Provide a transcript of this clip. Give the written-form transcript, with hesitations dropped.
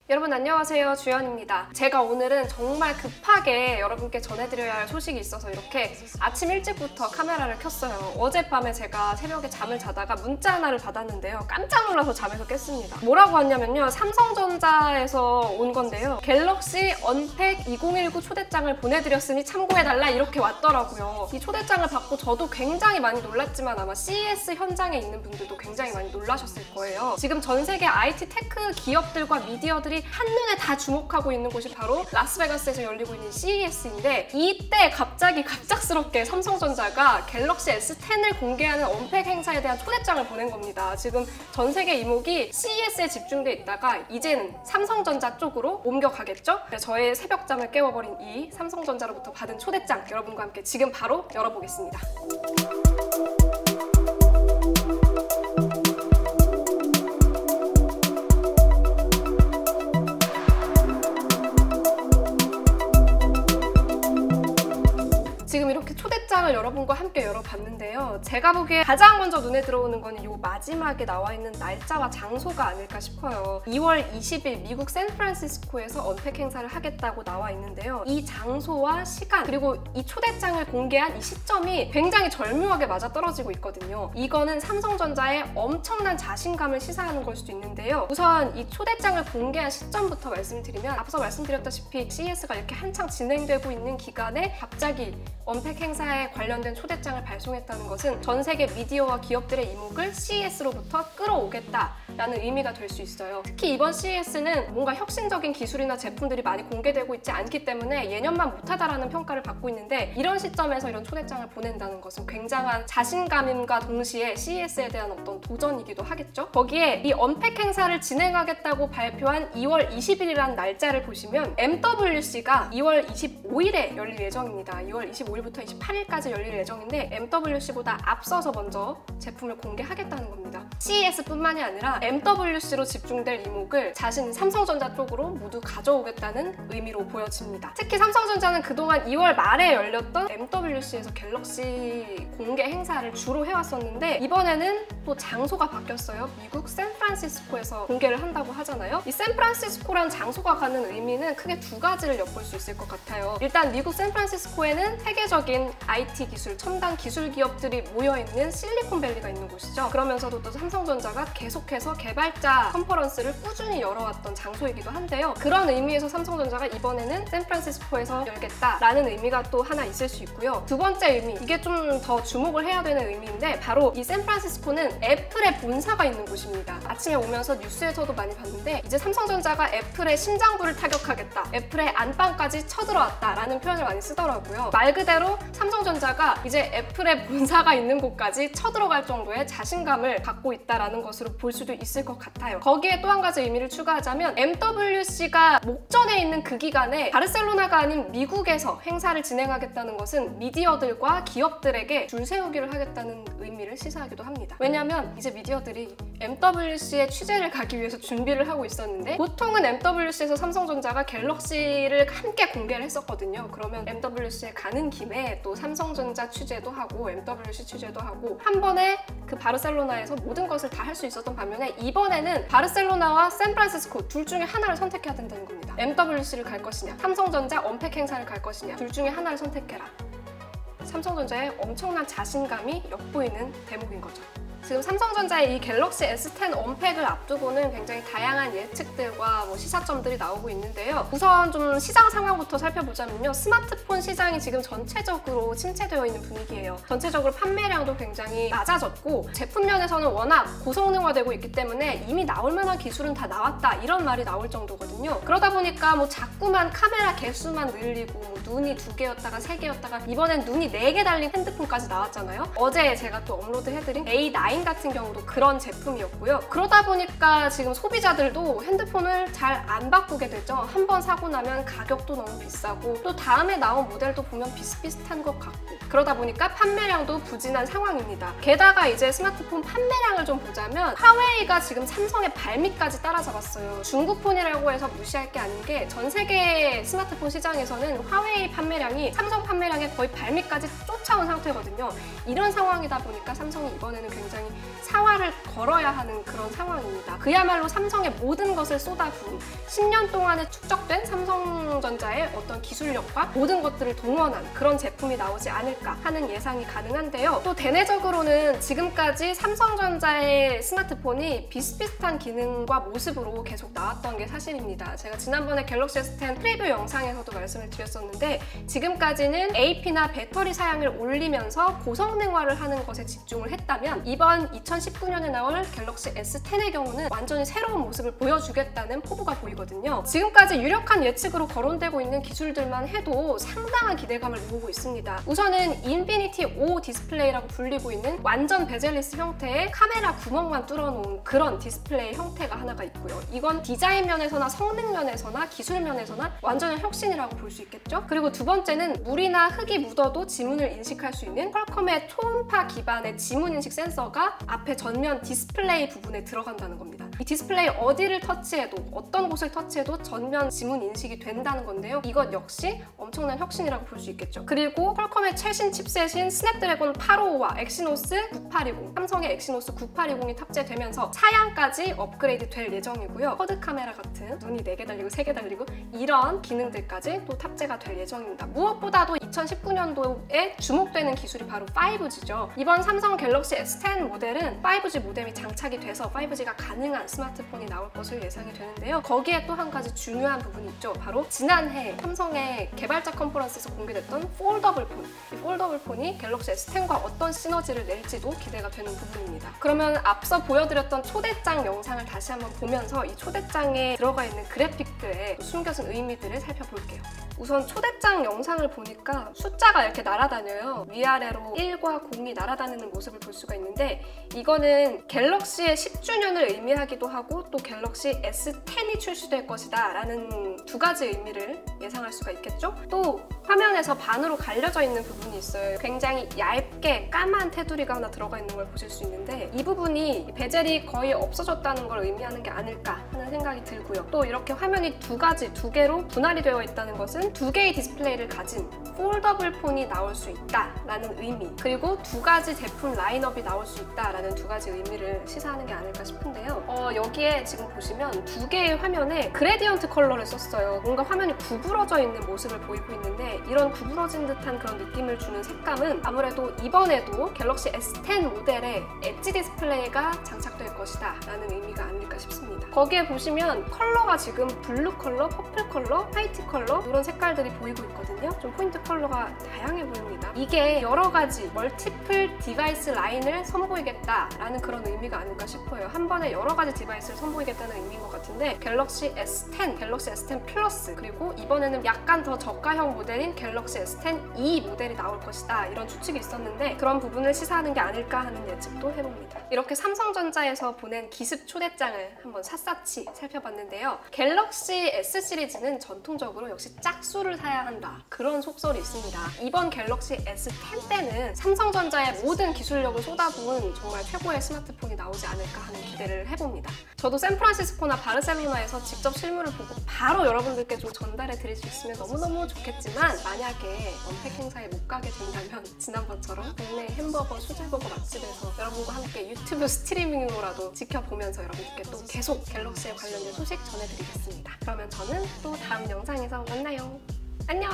여러분 안녕하세요, 주연입니다. 제가 오늘은 정말 급하게 여러분께 전해드려야 할 소식이 있어서 이렇게 아침 일찍부터 카메라를 켰어요. 어젯밤에 제가 새벽에 잠을 자다가 문자 하나를 받았는데요. 깜짝 놀라서 잠에서 깼습니다. 뭐라고 왔냐면요, 삼성전자에서 온 건데요. 갤럭시 언팩 2019 초대장을 보내드렸으니 참고해달라 이렇게 왔더라고요. 이 초대장을 받고 저도 굉장히 많이 놀랐지만 아마 CES 현장에 있는 분들도 굉장히 많이 놀라셨을 거예요. 지금 전 세계 IT 테크 기업들과 미디어들이 한눈에 다 주목하고 있는 곳이 바로 라스베가스에서 열리고 있는 CES인데, 이때 갑작스럽게 삼성전자가 갤럭시 S10을 공개하는 언팩 행사에 대한 초대장을 보낸 겁니다. 지금 전 세계 이목이 CES에 집중돼 있다가 이제는 삼성전자 쪽으로 옮겨가겠죠? 저의 새벽잠을 깨워버린 이 삼성전자로부터 받은 초대장, 여러분과 함께 지금 바로 열어보겠습니다. 지금 이렇게 초대장을 여러분과 함께 열어봤는데요. 제가 보기에 가장 먼저 눈에 들어오는 건 이 마지막에 나와 있는 날짜와 장소가 아닐까 싶어요. 2월 20일 미국 샌프란시스코에서 언팩 행사를 하겠다고 나와 있는데요. 이 장소와 시간, 그리고 이 초대장을 공개한 이 시점이 굉장히 절묘하게 맞아떨어지고 있거든요. 이거는 삼성전자의 엄청난 자신감을 시사하는 걸 수도 있는데요. 우선 이 초대장을 공개한 시점부터 말씀드리면, 앞서 말씀드렸다시피 CES가 이렇게 한창 진행되고 있는 기간에 갑자기 언팩 행사에 관련된 초대장을 발송했다는 것은 전 세계 미디어와 기업들의 이목을 CES로부터 끌어오겠다라는 의미가 될 수 있어요. 특히 이번 CES는 뭔가 혁신적인 기술이나 제품들이 많이 공개되고 있지 않기 때문에 예년만 못하다라는 평가를 받고 있는데, 이런 시점에서 이런 초대장을 보낸다는 것은 굉장한 자신감임과 동시에 CES에 대한 어떤 도전이기도 하겠죠? 거기에 이 언팩 행사를 진행하겠다고 발표한 2월 20일이라는 날짜를 보시면 MWC가 2월 25일에 열릴 예정입니다. 2월 25일부터 28일까지 열릴 예정인데 MWC보다 앞서서 먼저 제품을 공개하겠다는 겁니다. CES뿐만이 아니라 MWC로 집중될 이목을 자신 삼성전자 쪽으로 모두 가져오겠다는 의미로 보여집니다. 특히 삼성전자는 그동안 2월 말에 열렸던 MWC에서 갤럭시 공개 행사를 주로 해왔었는데, 이번에는 또 장소가 바뀌었어요. 미국 샌프란시스코에서 공개를 한다고 하잖아요. 이 샌프란시스코라는 장소가 갖는 의미는 크게 두 가지를 엿볼 수 있을 것 같아요. 일단 미국 샌프란시스코에는 세계적인 IT 기술, 첨단 기술 기업들이 모여있는 실리콘밸리가 있는 곳이죠. 그러면서도 또 삼성전자가 계속해서 개발자 컨퍼런스를 꾸준히 열어왔던 장소이기도 한데요. 그런 의미에서 삼성전자가 이번에는 샌프란시스코에서 열겠다라는 의미가 또 하나 있을 수 있고요. 두 번째 의미, 이게 좀 더 주목을 해야 되는 의미인데, 바로 이 샌프란시스코는 애플의 본사가 있는 곳입니다. 아침에 오면서 뉴스에서도 많이 봤는데, 이제 삼성전자가 애플의 심장부를 타격하겠다, 애플의 안방까지 쳐들어왔다라는 표현을 많이 쓰더라고요. 말 그대로 삼성전자가 이제 애플의 본사가 있는 곳까지 쳐들어갈 정도의 자신감을 갖고 있다라는 것으로 볼 수도 있을 것 같아요. 거기에 또 한 가지 의미를 추가하자면, MWC가 목전에 있는 그 기간에 바르셀로나가 아닌 미국에서 행사를 진행하겠다는 것은 미디어들과 기업들에게 줄 세우기를 하겠다는 의미를 시사하기도 합니다. 왜냐하면 이제 미디어들이 MWC에 취재를 가기 위해서 준비를 하고 있었는데, 보통은 MWC에서 삼성전자가 갤럭시를 함께 공개를 했었거든요. 그러면 MWC에 가는 김에 또 삼성전자 취재도 하고 MWC 취재도 하고 한 번에 그 바르셀로나에서 모든 것을 다 할 수 있었던 반면에, 이번에는 바르셀로나와 샌프란시스코 둘 중에 하나를 선택해야 된다는 겁니다. MWC를 갈 것이냐, 삼성전자 언팩 행사를 갈 것이냐, 둘 중에 하나를 선택해라. 삼성전자의 엄청난 자신감이 엿보이는 대목인 거죠. 지금 삼성전자의 이 갤럭시 S10 언팩을 앞두고는 굉장히 다양한 예측들과 시사점들이 나오고 있는데요. 우선 좀 시장 상황부터 살펴보자면요. 스마트폰 시장이 지금 전체적으로 침체되어 있는 분위기예요. 전체적으로 판매량도 굉장히 낮아졌고, 제품 면에서는 워낙 고성능화되고 있기 때문에 이미 나올 만한 기술은 다 나왔다, 이런 말이 나올 정도거든요. 그러다 보니까 자꾸만 카메라 개수만 늘리고, 눈이 2개였다가 3개였다가 이번엔 눈이 4개 달린 핸드폰까지 나왔잖아요. 어제 제가 또 업로드해드린 A9 같은 경우도 그런 제품이었고요. 그러다 보니까 지금 소비자들도 핸드폰을 잘 안 바꾸게 되죠. 한번 사고 나면 가격도 너무 비싸고, 또 다음에 나온 모델도 보면 비슷비슷한 것 같고, 그러다 보니까 판매량도 부진한 상황입니다. 게다가 이제 스마트폰 판매량을 좀 보자면, 화웨이가 지금 삼성의 발밑까지 따라잡았어요. 중국폰이라고 해서 무시할 게 아닌 게, 전 세계 스마트폰 시장에서는 화웨이 플레이 판매량이 삼성 판매량의 거의 발밑까지 쫓아온 상태거든요. 이런 상황이다 보니까 삼성이 이번에는 굉장히 사활을 걸어야 하는 그런 상황입니다. 그야말로 삼성의 모든 것을 쏟아부은 10년 동안에 축적된 삼성전자의 어떤 기술력과 모든 것들을 동원한 그런 제품이 나오지 않을까 하는 예상이 가능한데요. 또 대내적으로는 지금까지 삼성전자의 스마트폰이 비슷비슷한 기능과 모습으로 계속 나왔던 게 사실입니다. 제가 지난번에 갤럭시 S10 프리뷰 영상에서도 말씀을 드렸었는데 지금까지는 AP나 배터리 사양을 올리면서 고성능화를 하는 것에 집중을 했다면 이번 2019년에 나올 갤럭시 S10의 경우는 완전히 새로운 모습을 보여주겠다는 포부가 보이거든요. 지금까지 유력한 예측으로 거론되고 있는 기술들만 해도 상당한 기대감을 모으고 있습니다. 우선은 인피니티 O 디스플레이라고 불리고 있는 완전 베젤리스 형태의 카메라 구멍만 뚫어놓은 그런 디스플레이 형태가 하나가 있고요. 이건 디자인 면에서나 성능 면에서나 기술 면에서나 완전한 혁신이라고 볼 수 있겠죠? 그리고 두 번째는 물이나 흙이 묻어도 지문을 인식할 수 있는 퀄컴의 초음파 기반의 지문 인식 센서가 앞에 전면 디스플레이 부분에 들어간다는 겁니다. 이 디스플레이 어디를 터치해도 어떤 곳을 터치해도 전면 지문 인식이 된다는 건데요. 이것 역시 엄청난 혁신이라고 볼 수 있겠죠. 그리고 퀄컴의 최신 칩셋인 스냅드래곤 855와 엑시노스 9820, 삼성의 엑시노스 9820이 탑재되면서 차량까지 업그레이드 될 예정이고요. 쿼드 카메라 같은 눈이 4개 달리고 3개 달리고 이런 기능들까지 또 탑재가 될 예정입니다. 무엇보다도 2019년도에 주목되는 기술이 바로 5G죠. 이번 삼성 갤럭시 S10 모델은 5G 모뎀이 장착이 돼서 5G가 가능한 스마트폰이 나올 것을 예상이 되는데요. 거기에 또 한 가지 중요한 부분이 있죠. 바로 지난해 삼성의 개발자 컨퍼런스에서 공개됐던 폴더블 폰. 이 폴더블 폰이 갤럭시 S10과 어떤 시너지를 낼지도 기대가 되는 부분입니다. 그러면 앞서 보여드렸던 초대장 영상을 다시 한번 보면서 이 초대장에 들어가 있는 그래픽들의 숨겨진 의미들을 살펴볼게요. 우선 초대장 영상을 보니까 숫자가 이렇게 날아다녀요. 위아래로 1과 0이 날아다니는 모습을 볼 수가 있는데 이거는 갤럭시의 10주년을 의미하기도 하고 또 갤럭시 S10이 출시될 것이다 라는 두 가지 의미를 예상할 수가 있겠죠? 또 화면에서 반으로 갈려져 있는 부분이 있어요. 굉장히 얇게 까만 테두리가 하나 들어가 있는 걸 보실 수 있는데 이 부분이 베젤이 거의 없어졌다는 걸 의미하는 게 아닐까 하는 생각이 들고요. 또 이렇게 화면이 두 개로 분할이 되어 있다는 것은 두 개의 디스플레이를 가진 폴더블 폰이 나올 수 있다라는 의미, 그리고 두 가지 제품 라인업이 나올 수 있다라는 두 가지 의미를 시사하는 게 아닐까 싶은데요. 여기에 지금 보시면 두 개의 화면에 그레디언트 컬러를 썼어요. 뭔가 화면이 구부러져 있는 모습을 보이고 있는데 이런 구부러진 듯한 그런 느낌을 주는 색감은 아무래도 이번에도 갤럭시 S10 모델에 엣지 디스플레이가 장착될 것이다 라는 의미가 아닐까 싶습니다. 거기에 보시면 컬러가 지금 블루 컬러, 퍼플 컬러, 화이트 컬러 이런 색깔들이 보이고 있거든요. 좀 포인트 컬러가 다양해 보입니다. 이게 여러 가지 멀티플 디바이스 라인을 선보이겠다라는 그런 의미가 아닐까 싶어요. 한 번에 여러 가지 디바이스를 선보이겠다는 의미인 것 같은데 갤럭시 S10, 갤럭시 S10 플러스 그리고 이번에는 약간 더 저가형 모델인 갤럭시 S10e 모델이 나올 것이다 이런 추측이 있었는데 그런 부분을 시사하는 게 아닐까 하는 예측도 해봅니다. 이렇게 삼성전자에서 보낸 기습 초대장을 한번 샅샅이 살펴봤는데요. 갤럭시 S 시리즈는 전통적으로 역시 짝수를 사야 한다 그런 속설이 있습니다. 이번 갤럭시 S10 때는 삼성전자의 모든 기술력을 쏟아부은 정말 최고의 스마트폰이 나오지 않을까 하는 기대를 해봅니다. 저도 샌프란시스코나 바르셀로나에서 직접 실물을 보고 바로 여러분들께 좀 전달해 드릴 수 있으면 너무너무 좋겠지만 만약에 언팩 행사에 못 가게 된다면 지난번처럼 국내 햄버거, 수제버거 맛집에서 여러분과 함께 유튜브 스트리밍으로라도 지켜보면서 여러분께 또 계속 갤럭시에 관련된 소식 전해드리겠습니다. 그러면 저는 또 다음 영상에서 만나요. 안녕!